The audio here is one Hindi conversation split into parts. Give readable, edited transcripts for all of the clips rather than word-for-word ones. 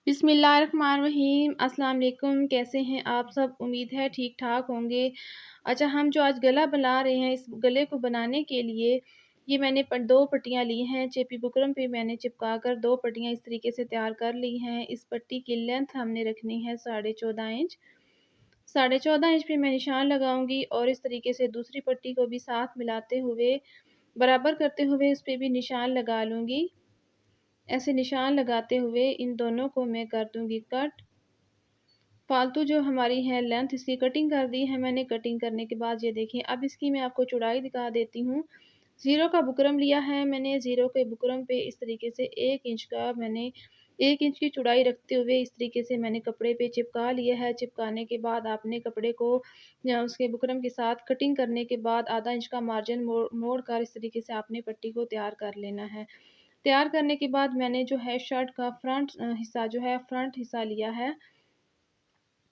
बिस्मिल्लाहिर्रहमानिर्रहीम। अस्सलाम वालेकुम। कैसे हैं आप सब? उम्मीद है ठीक ठाक होंगे। अच्छा, हम जो आज गला बना रहे हैं, इस गले को बनाने के लिए ये मैंने दो पट्टियाँ ली हैं। चेपी बुकरम पे मैंने चिपका कर दो पट्टियाँ इस तरीके से तैयार कर ली हैं। इस पट्टी की लेंथ हमने रखनी है 14.5 इंच। 14.5 इंच पे मैं निशान लगाऊंगी और इस तरीके से दूसरी पट्टी को भी साथ मिलाते हुए बराबर करते हुए उस पर भी निशान लगा लूँगी। ऐसे निशान लगाते हुए इन दोनों को मैं कर दूंगी कट। फालतू जो हमारी है लेंथ, इसकी कटिंग कर दी है मैंने। कटिंग करने के बाद ये देखिए, अब इसकी मैं आपको चौड़ाई दिखा देती हूँ। ज़ीरो का बुकरम लिया है मैंने। ज़ीरो के बुकरम पे इस तरीके से 1 इंच का मैंने 1 इंच की चौड़ाई रखते हुए इस तरीके से मैंने कपड़े पे चिपका लिया है। चिपकाने के बाद आपने कपड़े को या उसके बुकरम के साथ कटिंग करने के बाद आधा इंच का मार्जिन मोड़ कर इस तरीके से आपने पट्टी को तैयार कर लेना है। तैयार करने के बाद मैंने जो है शर्ट का फ्रंट हिस्सा जो है फ्रंट हिस्सा लिया है।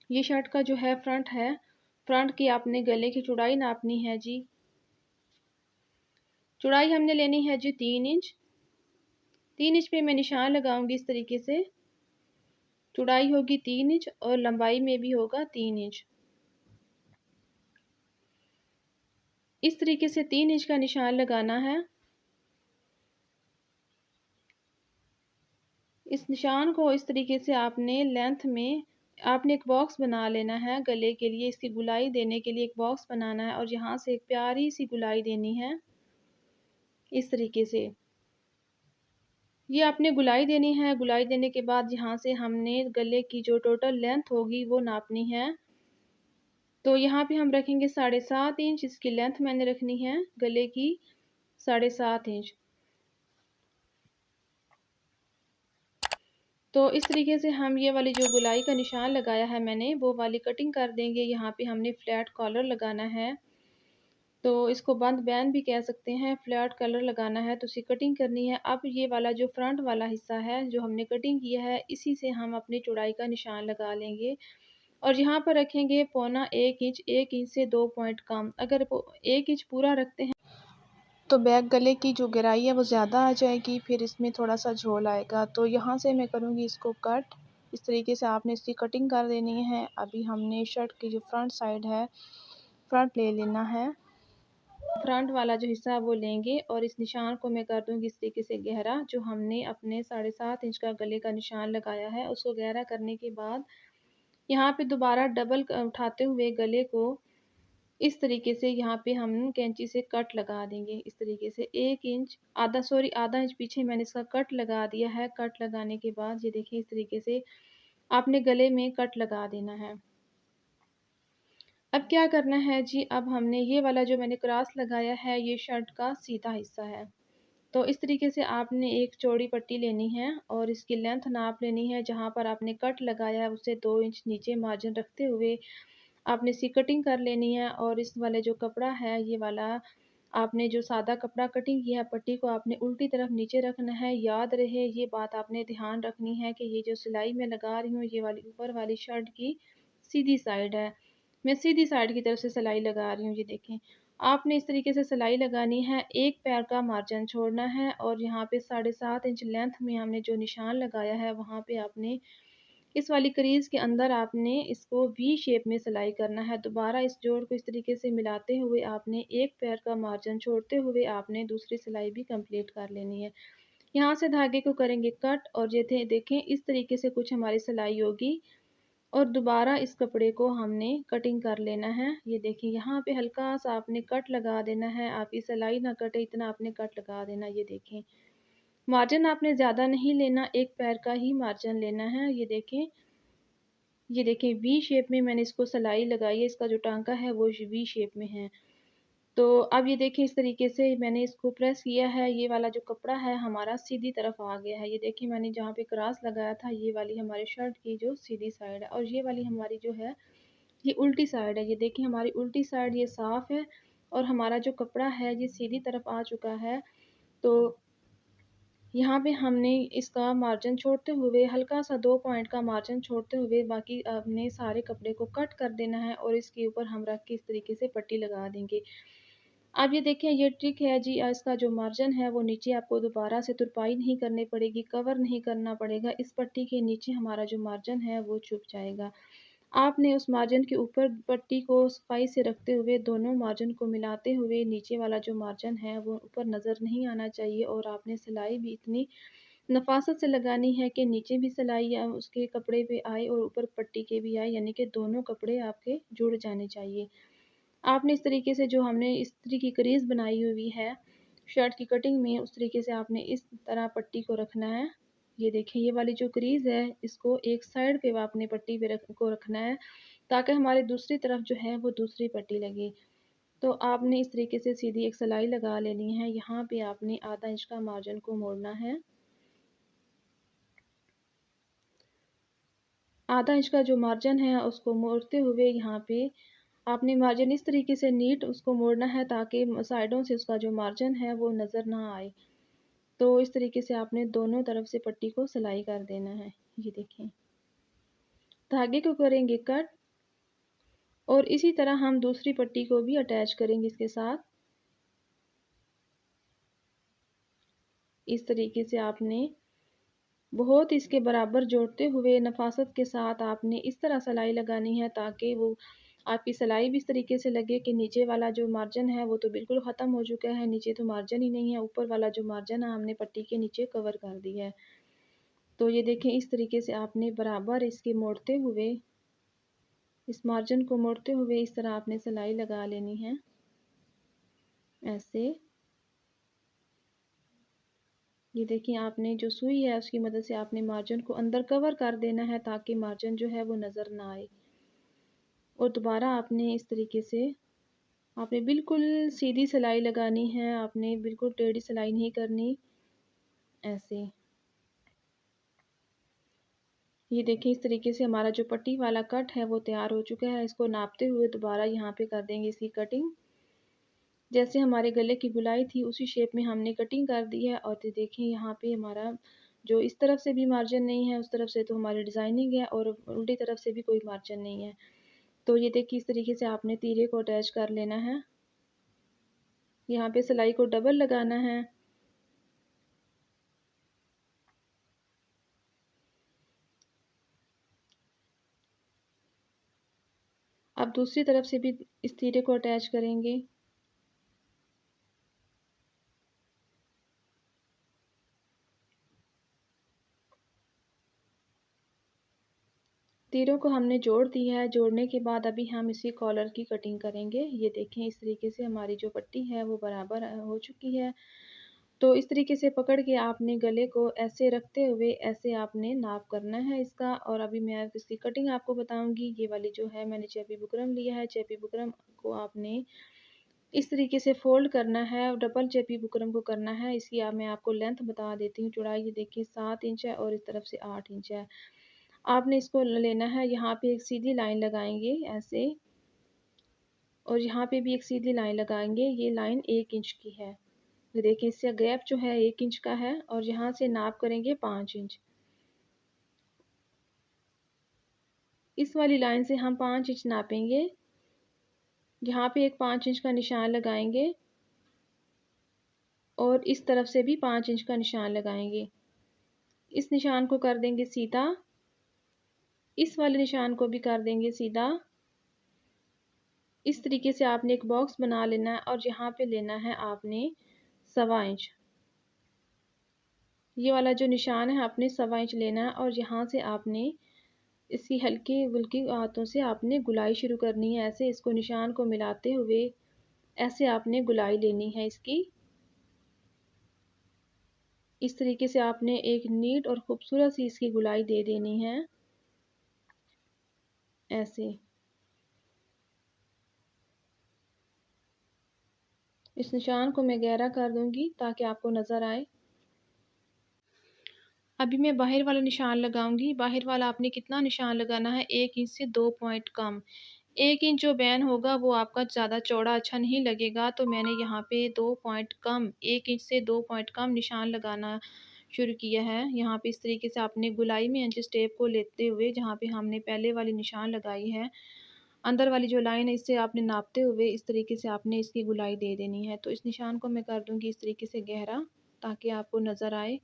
ये शर्ट का जो है फ्रंट है। फ्रंट की आपने गले की चौड़ाई नापनी है जी। चौड़ाई हमने लेनी है जी 3 इंच। 3 इंच पे मैं निशान लगाऊंगी इस तरीके से। चौड़ाई होगी 3 इंच और लंबाई में भी होगा 3 इंच। इस तरीके से 3 इंच का निशान लगाना है। इस निशान को इस तरीके से आपने लेंथ में आपने एक बॉक्स बना लेना है गले के लिए। इसकी गुलाई देने के लिए एक बॉक्स बनाना है और यहाँ से एक प्यारी सी गुलाई देनी है इस तरीके से। ये आपने गुलाई देनी है। गुलाई देने के बाद यहाँ से हमने गले की जो टोटल लेंथ होगी वो नापनी है। तो यहाँ पे हम रखेंगे 7.5 इंच। इसकी लेंथ मैंने रखनी है गले की 7.5 इंच। तो इस तरीके से हम ये वाली जो गुलाई का निशान लगाया है मैंने, वो वाली कटिंग कर देंगे। यहाँ पे हमने फ्लैट कॉलर लगाना है, तो इसको बंद बैन भी कह सकते हैं। फ्लैट कलर लगाना है तो उसकी कटिंग करनी है। अब ये वाला जो फ्रंट वाला हिस्सा है जो हमने कटिंग किया है, इसी से हम अपनी चौड़ाई का निशान लगा लेंगे और यहाँ पर रखेंगे 1.25 इंच। 1 इंच से 2 पॉइंट कम। अगर 1 इंच पूरा रखते हैं तो बैक गले की जो गहराई है वो ज़्यादा आ जाएगी, फिर इसमें थोड़ा सा झोल आएगा। तो यहाँ से मैं करूँगी इसको कट। इस तरीके से आपने इसकी कटिंग कर देनी है। अभी हमने शर्ट की जो फ्रंट साइड है, फ्रंट ले लेना है। फ्रंट वाला जो हिस्सा वो लेंगे और इस निशान को मैं कर दूंगी इस तरीके से गहरा। जो हमने अपने 7.5 इंच का गले का निशान लगाया है, उसको गहरा करने के बाद यहाँ पे दोबारा डबल उठाते हुए गले को इस तरीके से यहाँ पे हम कैंची से कट लगा देंगे। इस तरीके से 1 इंच आधा इंच पीछे मैंने इसका कट लगा दिया है। कट लगाने के बाद ये देखिए, इस तरीके से आपने गले में कट लगा देना है। अब क्या करना है जी, अब हमने ये वाला जो मैंने क्रॉस लगाया है, ये शर्ट का सीधा हिस्सा है। तो इस तरीके से आपने एक चौड़ी पट्टी लेनी है और इसकी लेंथ नाप लेनी है। जहाँ पर आपने कट लगाया है उससे 2 इंच नीचे मार्जिन रखते हुए आपने इसकी कटिंग कर लेनी है। और इस वाले जो कपड़ा है, ये वाला आपने जो सादा कपड़ा कटिंग किया है, पट्टी को आपने उल्टी तरफ नीचे रखना है। याद रहे, ये बात आपने ध्यान रखनी है कि ये जो सिलाई मैं लगा रही हूँ, ये वाली ऊपर वाली शर्ट की सीधी साइड है। मैं सीधी साइड की तरफ से सिलाई लगा रही हूँ। ये देखें, आपने इस तरीके से सिलाई लगानी है। एक पैर का मार्जिन छोड़ना है और यहाँ पे 7.5 इंच लेंथ में हमने जो निशान लगाया है, वहाँ पे आपने इस वाली क्रीज के अंदर आपने इसको वी शेप में सिलाई करना है। दोबारा इस जोड़ को इस तरीके से मिलाते हुए आपने एक पैर का मार्जिन छोड़ते हुए आपने दूसरी सिलाई भी कंप्लीट कर लेनी है। यहाँ से धागे को करेंगे कट और ये देखें, इस तरीके से कुछ हमारी सिलाई होगी और दोबारा इस कपड़े को हमने कटिंग कर लेना है। ये देखिए, यहाँ पे हल्का सा आपने कट लगा देना है। आपकी सिलाई ना कटे इतना आपने कट लगा देना। ये देखें, मार्जिन आपने ज़्यादा नहीं लेना, एक पैर का ही मार्जिन लेना है। ये देखें वी शेप में मैंने इसको सिलाई लगाई है। इसका जो टांका है वो वी शेप में है। तो अब ये देखें, इस तरीके से मैंने इसको प्रेस किया है। ये वाला जो कपड़ा है हमारा सीधी तरफ आ गया है। ये देखिए, मैंने जहाँ पे क्रॉस लगाया था, ये वाली हमारी शर्ट की जो सीधी साइड है और ये वाली हमारी जो है ये उल्टी साइड है। ये देखिए, हमारी उल्टी साइड ये साफ़ है और हमारा जो कपड़ा है ये सीधी तरफ आ चुका है। तो यहाँ पे हमने इसका मार्जिन छोड़ते हुए हल्का सा 2 पॉइंट का मार्जिन छोड़ते हुए बाकी अपने सारे कपड़े को कट कर देना है और इसके ऊपर हम रख के इस तरीके से पट्टी लगा देंगे। अब ये देखें, ये ट्रिक है जी, इसका जो मार्जिन है वो नीचे आपको दोबारा से तुरपाई नहीं करनी पड़ेगी, कवर नहीं करना पड़ेगा। इस पट्टी के नीचे हमारा जो मार्जिन है वो छुप जाएगा। आपने उस मार्जिन के ऊपर पट्टी को सफाई से रखते हुए दोनों मार्जिन को मिलाते हुए नीचे वाला जो मार्जिन है वो ऊपर नज़र नहीं आना चाहिए, और आपने सिलाई भी इतनी नफ़ासत से लगानी है कि नीचे भी सिलाई या उसके कपड़े पे आए और ऊपर पट्टी के भी आए, यानी कि दोनों कपड़े आपके जुड़ जाने चाहिए। आपने इस तरीके से जो हमने इस तरह की क्रीज़ बनाई हुई है शर्ट की कटिंग में, उस तरीके से आपने इस तरह पट्टी को रखना है। ये देखिए, ये वाली जो क्रीज़ है इसको एक साइड पे आपने पट्टी पे रखना है, ताकि हमारे दूसरी तरफ जो है वो दूसरी पट्टी लगे। तो आपने इस तरीके से सीधी एक सिलाई लगा लेनी है। यहाँ पे आपने आधा इंच का मार्जिन को मोड़ना है। आधा इंच का जो मार्जिन है उसको मोड़ते हुए यहाँ पे आपने मार्जिन इस तरीके से नीट उसको मोड़ना है, ताकि साइडों से उसका जो मार्जिन है वो नज़र ना आए। तो इस तरीके से आपने दोनों तरफ से पट्टी को सिलाई कर देना है। ये देखें, धागे को करेंगे कट, और इसी तरह हम दूसरी पट्टी को भी अटैच करेंगे इसके साथ। इस तरीके से आपने बहुत इसके बराबर जोड़ते हुए नफ़ासत के साथ आपने इस तरह सिलाई लगानी है, ताकि वो आपकी सिलाई भी इस तरीके से लगे कि नीचे वाला जो मार्जिन है वो तो बिल्कुल ख़त्म हो चुका है, नीचे तो मार्जिन ही नहीं है, ऊपर वाला जो मार्जिन है हमने पट्टी के नीचे कवर कर दिया है। तो ये देखें, इस तरीके से आपने बराबर इसके मोड़ते हुए, इस मार्जिन को मोड़ते हुए इस तरह आपने सिलाई लगा लेनी है, ऐसे। ये देखिए, आपने जो सुई है उसकी मदद से आपने मार्जिन को अंदर कवर कर देना है, ताकि मार्जिन जो है वो नज़र ना आए। और दोबारा आपने इस तरीके से आपने बिल्कुल सीधी सिलाई लगानी है, आपने बिल्कुल टेढ़ी सिलाई नहीं करनी, ऐसे। ये देखिए, इस तरीके से हमारा जो पट्टी वाला कट है वो तैयार हो चुका है। इसको नापते हुए दोबारा यहाँ पे कर देंगे इसकी कटिंग। जैसे हमारे गले की गुलाई थी उसी शेप में हमने कटिंग कर दी है। और ये देखें, यहाँ पे हमारा जो इस तरफ से भी मार्जिन नहीं है, उस तरफ से तो हमारी डिज़ाइनिंग है, और उल्टी तरफ से भी कोई मार्जिन नहीं है। तो ये देखिए, इस तरीके से आपने तीरे को अटैच कर लेना है। यहाँ पे सिलाई को डबल लगाना है। अब दूसरी तरफ से भी इस तीरे को अटैच करेंगे। तीरों को हमने जोड़ दिया है। जोड़ने के बाद अभी हम इसी कॉलर की कटिंग करेंगे। ये देखें, इस तरीके से हमारी जो पट्टी है वो बराबर हो चुकी है। तो इस तरीके से पकड़ के आपने गले को ऐसे रखते हुए ऐसे आपने नाप करना है इसका। और अभी मैं इसकी कटिंग आपको बताऊंगी। ये वाली जो है मैंने चेपी बुकरम लिया है। चेपी बुकरम को आपने इस तरीके से फ़ोल्ड करना है, डबल चेपी बुकरम को करना है। इसकी मैं आपको लेंथ बता देती हूँ। चौड़ाई ये देखिए 7 इंच है, और इस तरफ से 8 इंच है। आपने इसको लेना है, यहाँ पे एक सीधी लाइन लगाएंगे ऐसे, और यहाँ पे भी एक सीधी लाइन लगाएंगे। ये लाइन 1 इंच की है। ये देखिए, इससे गैप जो है 1 इंच का है, और यहाँ से नाप करेंगे 5 इंच। इस वाली लाइन से हम 5 इंच नापेंगे। यहाँ पे एक 5 इंच का निशान लगाएंगे, और इस तरफ से भी 5 इंच का निशान लगाएंगे। इस निशान को कर देंगे सीधा, इस वाले निशान को भी कर देंगे सीधा। इस तरीके से आपने एक बॉक्स बना लेना है, और यहाँ पे लेना है आपने 1.25 इंच। ये वाला जो निशान है आपने 1.25 इंच लेना है, और यहाँ से आपने इसकी हल्की बुल्की हाथों से आपने गुलाई शुरू करनी है। ऐसे इसको निशान को मिलाते हुए ऐसे आपने गुलाई लेनी है इसकी। इस तरीके से आपने एक नीट और खूबसूरत सी इसकी गुलाई दे देनी है, ऐसे। इस निशान को मैं गहरा कर दूंगी ताकि आपको नज़र आए। अभी मैं बाहर वाला निशान लगाऊंगी। बाहर वाला आपने कितना निशान लगाना है, 1 इंच से 2 पॉइंट कम। 1 इंच जो बैन होगा वो आपका ज़्यादा चौड़ा अच्छा नहीं लगेगा, तो मैंने यहाँ पे 2 पॉइंट कम, 1 इंच से 2 पॉइंट कम निशान लगाना शुरू किया है। यहाँ पे इस तरीके से आपने गुलाई में इंच टेप को लेते हुए, जहाँ पे हमने पहले वाली निशान लगाई है, अंदर वाली जो लाइन है इससे आपने नापते हुए इस तरीके से आपने इसकी गुलाई दे देनी है। तो इस निशान को मैं कर दूँगी इस तरीके से गहरा, ताकि आपको नज़र आए।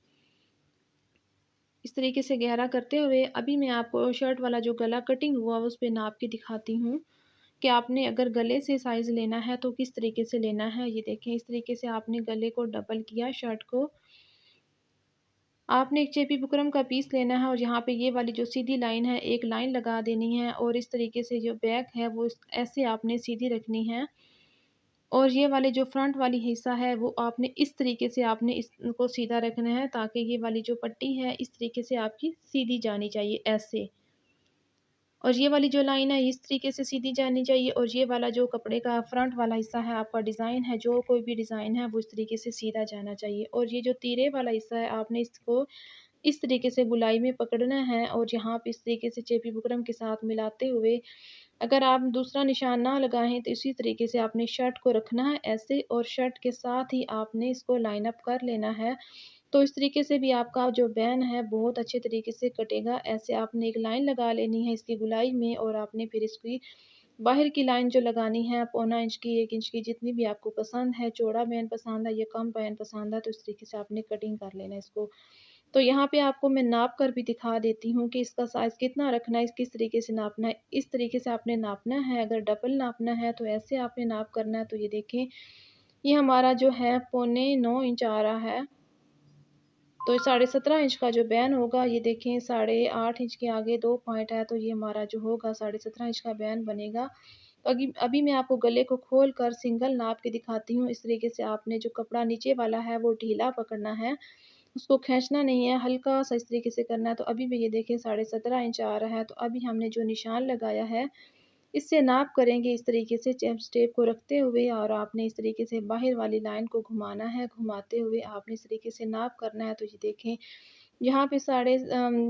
इस तरीके से गहरा करते हुए अभी मैं आपको शर्ट वाला जो गला कटिंग हुआ उस पे नाप के दिखाती हूँ कि आपने अगर गले से साइज़ लेना है तो किस तरीके से लेना है। ये देखें, इस तरीके से आपने गले को डबल किया, शर्ट को आपने एक चेपी बुकरम का पीस लेना है और यहाँ पे ये वाली जो सीधी लाइन है एक लाइन लगा देनी है और इस तरीके से जो बैक है वो ऐसे आपने सीधी रखनी है और ये वाले जो फ्रंट वाली हिस्सा है वो आपने इस तरीके से आपने इसको सीधा रखना है, ताकि ये वाली जो पट्टी है इस तरीके से आपकी सीधी जानी चाहिए ऐसे। और ये वाली जो लाइन है इस तरीके से सीधी जानी चाहिए और ये वाला जो कपड़े का फ्रंट वाला हिस्सा है, आपका डिज़ाइन है, जो कोई भी डिज़ाइन है वो इस तरीके से सीधा जाना चाहिए। और ये जो तीरे वाला हिस्सा है आपने इसको इस तरीके से गुलाई में पकड़ना है और यहाँ पे इस तरीके से चेपी बुकरम के साथ मिलाते हुए, अगर आप दूसरा निशान ना लगाएँ तो इसी तरीके से आपने शर्ट को रखना है ऐसे और शर्ट के साथ ही आपने इसको लाइन अप कर लेना है। तो इस तरीके से भी आपका जो बैन है बहुत अच्छे तरीके से कटेगा। ऐसे आपने एक लाइन लगा लेनी है इसकी गुलाई में और आपने फिर इसकी बाहर की लाइन जो लगानी है पौना इंच की, 1 इंच की, जितनी भी आपको पसंद है, चौड़ा बैन पसंद है या कम बैन पसंद है, तो इस तरीके से आपने कटिंग कर लेना है इसको। तो यहाँ पे आपको मैं नाप कर भी दिखा देती हूँ कि इसका साइज़ कितना रखना है, किस तरीके से नापना है। इस तरीके से आपने नापना है, अगर डबल नापना है तो ऐसे आपने नाप करना है। तो ये देखें, ये हमारा जो है पौने 9 इंच आ रहा है। तो 17.5 इंच का जो बैन होगा, ये देखें 8.5 इंच के आगे 2 पॉइंट है, तो ये हमारा जो होगा 17.5 इंच का बैन बनेगा। तो अभी मैं आपको गले को खोल कर सिंगल नाप के दिखाती हूँ। इस तरीके से आपने जो कपड़ा नीचे वाला है वो ढीला पकड़ना है, उसको खींचना नहीं है, हल्का सा इस तरीके से करना है। तो अभी भी ये देखें 17.5 इंच आ रहा है। तो अभी हमने जो निशान लगाया है इससे नाप करेंगे इस तरीके से स्टेप को रखते हुए और आपने इस तरीके से बाहर वाली लाइन को घुमाना है, घुमाते हुए आपने इस तरीके से नाप करना है। तो ये देखें, यहाँ पे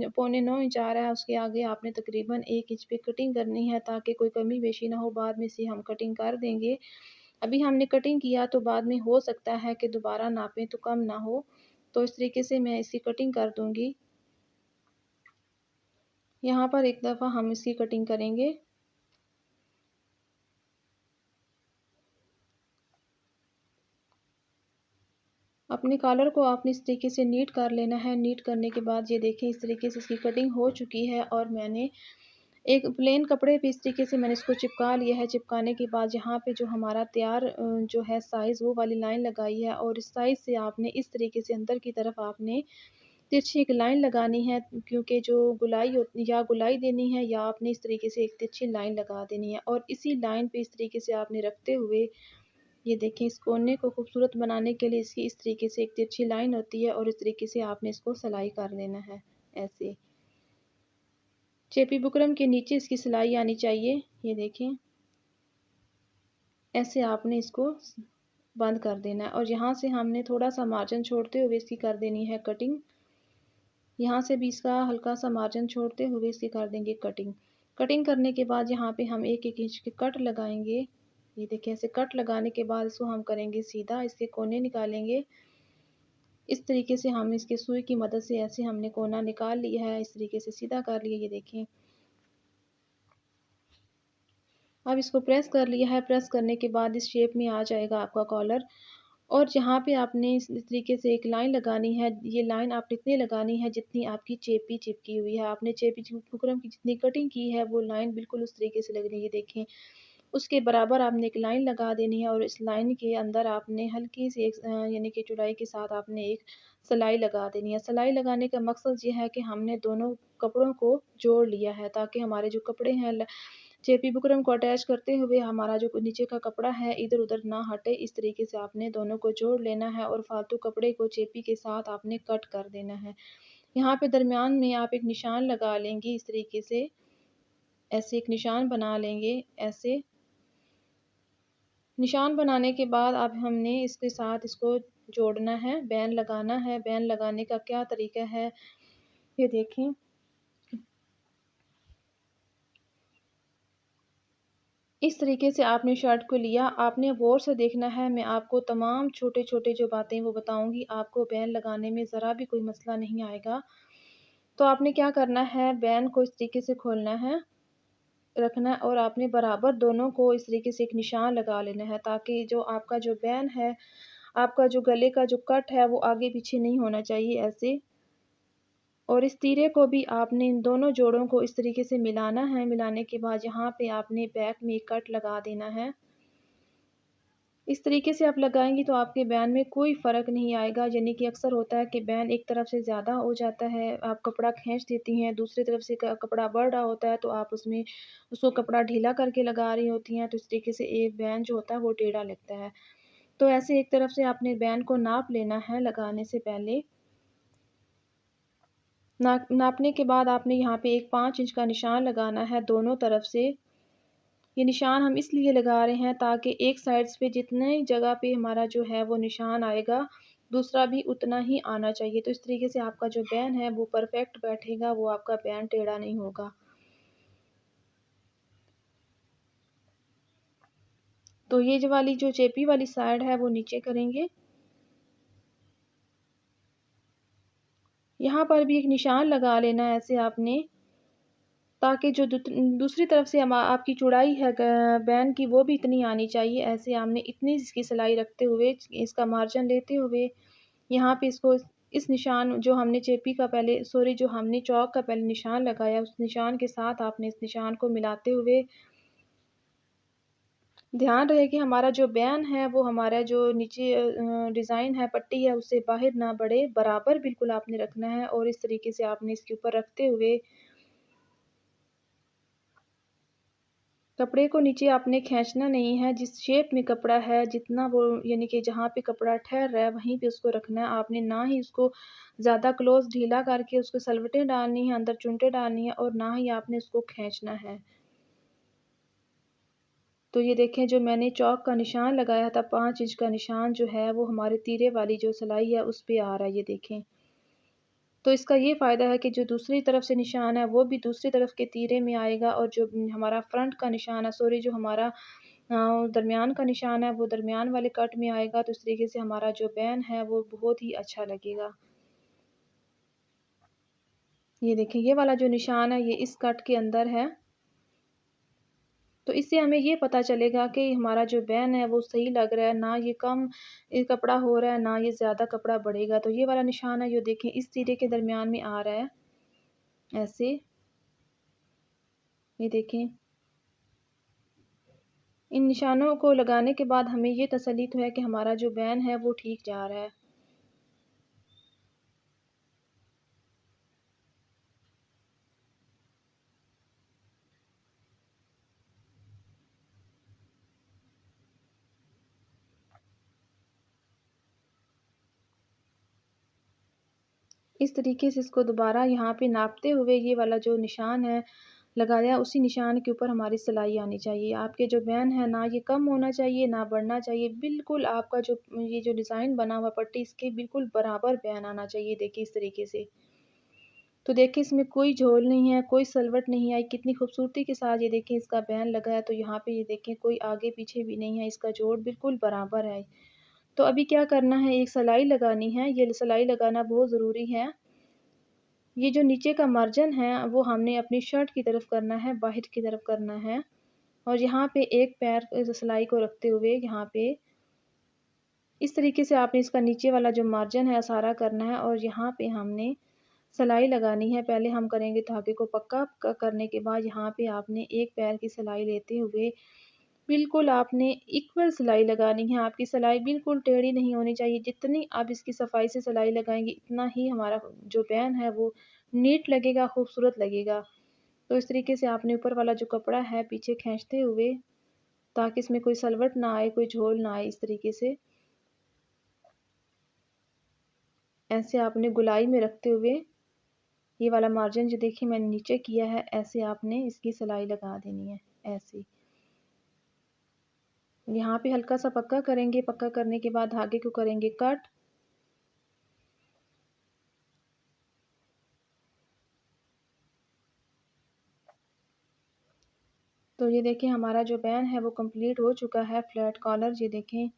पौने 9 इंच आ रहा है, उसके आगे आपने तकरीबन 1 इंच पे कटिंग करनी है, ताकि कोई कमी बेशी ना हो, बाद में इसे हम कटिंग कर देंगे। अभी हमने कटिंग किया तो बाद में हो सकता है कि दोबारा नापें तो कम ना हो, तो इस तरीके से मैं इसकी कटिंग कर दूँगी। यहाँ पर एक दफ़ा हम इसकी कटिंग करेंगे। अपने कॉलर को आपने इस तरीके से नीट कर लेना है। नीट करने के बाद ये देखें, इस तरीके से इसकी कटिंग हो चुकी है और मैंने एक प्लेन कपड़े पे इस तरीके से मैंने इसको चिपका लिया है। चिपकाने के बाद यहाँ पे जो हमारा तैयार जो है साइज़ वो वाली लाइन लगाई है और इस साइज़ से आपने इस तरीके से अंदर की तरफ आपने तिरछी एक लाइन लगानी है, क्योंकि जो गुलाई देनी है या आपने इस तरीके से एक तिरछी लाइन लगा देनी है और इसी लाइन पे इस तरीके से आपने रखते हुए, ये देखें, इस कोने को खूबसूरत बनाने के लिए इसकी इस तरीके से एक तिरछी लाइन होती है और इस तरीके से आपने इसको सिलाई कर लेना है ऐसे। चेपी बुकरम के नीचे इसकी सिलाई आनी चाहिए, ये देखें, ऐसे आपने इसको बंद कर देना है और यहाँ से हमने थोड़ा सा मार्जिन छोड़ते हुए इसकी कर देनी है कटिंग। यहाँ से भी इसका हल्का सा मार्जिन छोड़ते हुए इसकी कर देंगे कटिंग। कटिंग करने के बाद यहाँ पे हम 1-1 इंच के कट लगाएंगे। ये देखिए, ऐसे कट लगाने के बाद इसको हम करेंगे सीधा, इसके कोने निकालेंगे। इस तरीके से हम इसके सुई की मदद से ऐसे हमने कोना निकाल लिया है, इस तरीके से सीधा कर लिया। ये देखें, अब इसको प्रेस कर लिया है। प्रेस करने के बाद इस शेप में आ जाएगा आपका कॉलर और यहाँ पे आपने इस तरीके से एक लाइन लगानी है। ये लाइन आपने इतनी लगानी है जितनी आपकी चेपी चिपकी हुई है। आपने चेपी बुकरम की जितनी कटिंग की है वो लाइन बिल्कुल उस तरीके से लगनी है। ये देखें, उसके बराबर आपने एक लाइन लगा देनी है और इस लाइन के अंदर आपने हल्की सी एक यानी कि चौड़ाई के साथ आपने एक सिलाई लगा देनी है। सिलाई लगाने का मकसद ये है कि हमने दोनों कपड़ों को जोड़ लिया है, ताकि हमारे जो कपड़े हैं चेपी बुकरम को अटैच करते हुए हमारा जो नीचे का कपड़ा है इधर-उधर ना हटे। इस तरीके से आपने दोनों को जोड़ लेना है और फालतू कपड़े को चेपी के साथ आपने कट कर देना है। यहाँ पे दरमियान में आप एक निशान लगा लेंगी इस तरीके से, ऐसे एक निशान बना लेंगे ऐसे। निशान बनाने के बाद अब हमने इसके साथ इसको जोड़ना है, बैन लगाना है। बैन लगाने का क्या तरीका है, ये देखें। इस तरीके से आपने शर्ट को लिया, आपने गौर से देखना है। मैं आपको तमाम छोटे-छोटे जो बातें वो बताऊँगी, आपको बैन लगाने में ज़रा भी कोई मसला नहीं आएगा। तो आपने क्या करना है, बैन को इस तरीके से खोलना है रखना है और आपने बराबर दोनों को इस तरीके से एक निशान लगा लेना है, ताकि जो आपका जो बैन है, आपका जो गले का जो कट है वो आगे पीछे नहीं होना चाहिए ऐसे। और इस तीरे को भी आपने इन दोनों जोड़ों को इस तरीके से मिलाना है। मिलाने के बाद यहाँ पे आपने बैक में एक कट लगा देना है। इस तरीके से आप लगाएँगी तो आपके बैन में कोई फ़र्क नहीं आएगा, यानी कि अक्सर होता है कि बैन एक तरफ से ज़्यादा हो जाता है, आप कपड़ा खींच देती हैं, दूसरी तरफ से क कपड़ा बढ़ रहा होता है तो आप उसमें उसको कपड़ा ढीला करके लगा रही होती हैं, तो इस तरीके से एक बैन जो होता है वो टेढ़ा लगता है। तो ऐसे एक तरफ से आपने बैन को नाप लेना है लगाने से पहले। नापने के बाद आपने यहाँ पे एक 5 इंच का निशान लगाना है दोनों तरफ से। ये निशान हम इसलिए लगा रहे हैं ताकि एक साइड्स पे जितने जगह पे हमारा जो है वो निशान आएगा, दूसरा भी उतना ही आना चाहिए। तो इस तरीके से आपका जो बैन है वो परफ़ेक्ट बैठेगा, वो आपका बैन टेढ़ा नहीं होगा। तो ये जो वाली जो चेपी वाली साइड है वो नीचे करेंगे। यहाँ पर भी एक निशान लगा लेना है ऐसे आपने, ताकि जो दूसरी तरफ से आपकी चौड़ाई है बैन की वो भी इतनी आनी चाहिए। ऐसे हमने इतनी इसकी सिलाई रखते हुए इसका मार्जिन लेते हुए यहाँ पे इसको इस निशान जो हमने चेपी का पहले सॉरी जो हमने चौक का पहले निशान लगाया उस निशान के साथ आपने इस निशान को मिलाते हुए ध्यान रहे कि हमारा जो बैन है वो हमारा जो नीचे डिज़ाइन है पट्टी है उससे बाहर ना बढ़े, बराबर बिल्कुल आपने रखना है और इस तरीके से आपने इसके ऊपर रखते हुए कपड़े को नीचे आपने खींचना नहीं है, जिस शेप में कपड़ा है जितना वो यानी कि जहाँ पे कपड़ा ठहर रहा है वहीं पे उसको रखना है। आपने ना ही उसको ज़्यादा क्लोज़ ढीला करके उसको सलवटें डालनी हैं, अंदर चुनटें डालनी हैं और ना ही आपने उसको खींचना है। तो ये देखें जो मैंने चौक का निशान लगाया था 5 इंच का निशान जो है वो हमारे तीरे वाली जो सिलाई है उस पे आ रहा है, ये देखें। तो इसका ये फ़ायदा है कि जो दूसरी तरफ से निशान है वो भी दूसरी तरफ के तीरे में आएगा और जो हमारा फ्रंट का निशान है सॉरी जो हमारा दरमियान का निशान है वो दरमियान वाले कट में आएगा, तो इस तरीके से हमारा जो बैन है वो बहुत ही अच्छा लगेगा। ये देखें ये वाला जो निशान है ये इस कट के अंदर है, तो इससे हमें ये पता चलेगा कि हमारा जो बैन है वो सही लग रहा है, ना ये कम कपड़ा हो रहा है, ना ये ज़्यादा कपड़ा बढ़ेगा। तो ये वाला निशान है, ये देखें इस तीरे के दरमियान में आ रहा है, ऐसे। ये देखें, इन निशानों को लगाने के बाद हमें ये तसल्ली तो है कि हमारा जो बैन है वो ठीक जा रहा है। इस तरीके से इसको दोबारा यहाँ पे नापते हुए ये वाला जो निशान है लगाया, उसी निशान के ऊपर हमारी सिलाई आनी चाहिए। आपके जो बैन है ना ये कम होना चाहिए, ना बढ़ना चाहिए। बिल्कुल आपका जो ये जो डिज़ाइन बना हुआ पट्टी इसके बिल्कुल बराबर बैन आना चाहिए, देखिए इस तरीके से। तो देखिए इसमें कोई झोल नहीं है, कोई सलवट नहीं आई, कितनी खूबसूरती के साथ ये देखिए इसका बैन लगा है। तो यहाँ पे ये देखें कोई आगे पीछे भी नहीं है, इसका जोड़ बिल्कुल बराबर है। तो अभी क्या करना है, एक सिलाई लगानी है, ये सिलाई लगाना बहुत ज़रूरी है। ये जो नीचे का मार्जिन है वो हमने अपनी शर्ट की तरफ करना है, बाहर की तरफ करना है और यहाँ पे एक पैर सिलाई को रखते हुए यहाँ पे इस तरीके से आपने इसका नीचे वाला जो मार्जिन है सारा करना है और यहाँ पे हमने सिलाई लगानी है। पहले हम करेंगे धागे को पक्का करने के बाद यहाँ पे आपने एक पैर की सिलाई लेते हुए बिल्कुल आपने इक्वल सिलाई लगानी है। आपकी सिलाई बिल्कुल टेढ़ी नहीं होनी चाहिए। जितनी आप इसकी सफाई से सिलाई लगाएंगी इतना ही हमारा जो बैन है वो नीट लगेगा, खूबसूरत लगेगा। तो इस तरीके से आपने ऊपर वाला जो कपड़ा है पीछे खींचते हुए, ताकि इसमें कोई सलवट ना आए, कोई झोल ना आए, इस तरीके से ऐसे आपने गुलाई में रखते हुए ये वाला मार्जिन जो देखिए मैंने नीचे किया है, ऐसे आपने इसकी सिलाई लगा देनी है, ऐसे। यहाँ पे हल्का सा पक्का करेंगे, पक्का करने के बाद धागे को करेंगे कट। तो ये देखें हमारा जो बैन है वो कंप्लीट हो चुका है। फ्लैट कॉलर ये देखें,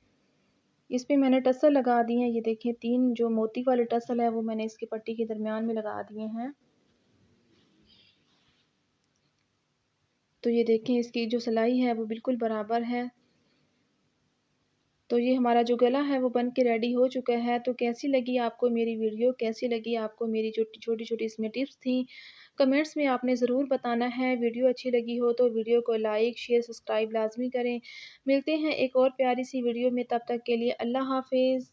इस पे मैंने टसल लगा दिए हैं। ये देखें 3 जो मोती वाले टसल है वो मैंने इसकी पट्टी के दरमियान में लगा दिए हैं। तो ये देखें इसकी जो सिलाई है वो बिल्कुल बराबर है। तो ये हमारा जो गला है वो बन के रेडी हो चुका है। तो कैसी लगी आपको मेरी वीडियो? कैसी लगी आपको मेरी जो छोटी-छोटी इसमें टिप्स थी? कमेंट्स में आपने ज़रूर बताना है। वीडियो अच्छी लगी हो तो वीडियो को लाइक, शेयर, सब्सक्राइब लाज़मी करें। मिलते हैं एक और प्यारी सी वीडियो में, तब तक के लिए अल्लाह हाफ़िज़।